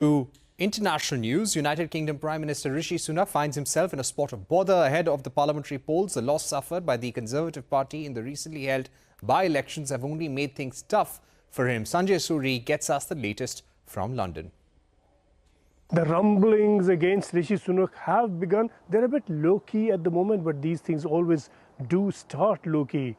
To international news, United Kingdom Prime Minister Rishi Sunak finds himself in a spot of bother ahead of the parliamentary polls. The loss suffered by the Conservative Party in the recently held by-elections have only made things tough for him. Sanjay Suri gets us the latest from London. The rumblings against Rishi Sunak have begun. They're a bit low-key at the moment, but these things always do start low-key.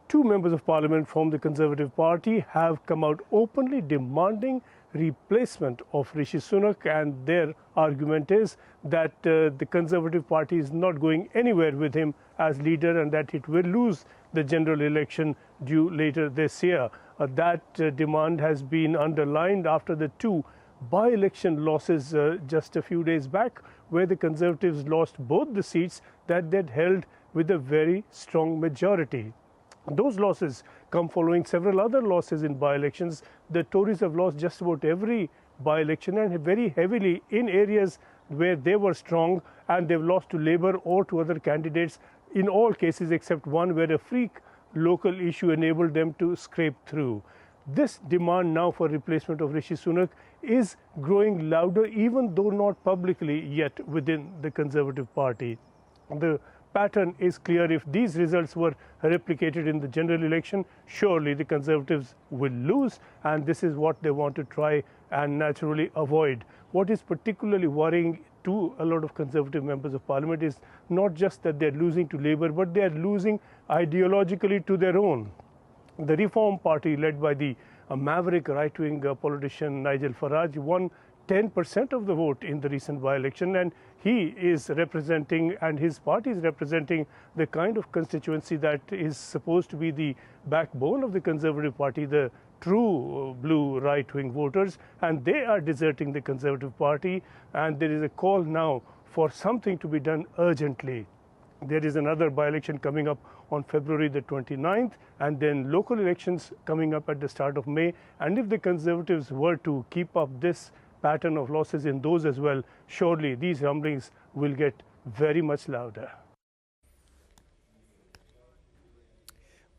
Two members of parliament from the Conservative Party have come out openly demanding replacement of Rishi Sunak, and their argument is that the Conservative Party is not going anywhere with him as leader and that it will lose the general election due later this year. That demand has been underlined after the two by-election losses just a few days back, where the Conservatives lost both the seats that they'd held with a very strong majority. Those losses come following several other losses in by-elections. The Tories have lost just about every by-election, and very heavily in areas where they were strong, and they've lost to Labour or to other candidates in all cases except one where a freak local issue enabled them to scrape through. This demand now for replacement of Rishi Sunak is growing louder, even though not publicly yet within the Conservative Party. The pattern is clear. If these results were replicated in the general election, surely the Conservatives will lose, and this is what they want to try and naturally avoid. What is particularly worrying to a lot of Conservative members of Parliament is not just that they're losing to Labour, but they're losing ideologically to their own. The Reform Party, led by the maverick right-wing politician Nigel Farage, won 10% of the vote in the recent by-election, and he is representing, and his party is representing, the kind of constituency that is supposed to be the backbone of the Conservative Party, the true blue right-wing voters, and they are deserting the Conservative Party, and there is a call now for something to be done urgently. There is another by-election coming up on February the 29th, and then local elections coming up at the start of May, and if the Conservatives were to keep up this pattern of losses in those as well, surely these rumblings will get very much louder.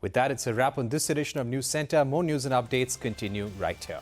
With that, it's a wrap on this edition of Newscentre. More news and updates continue right here.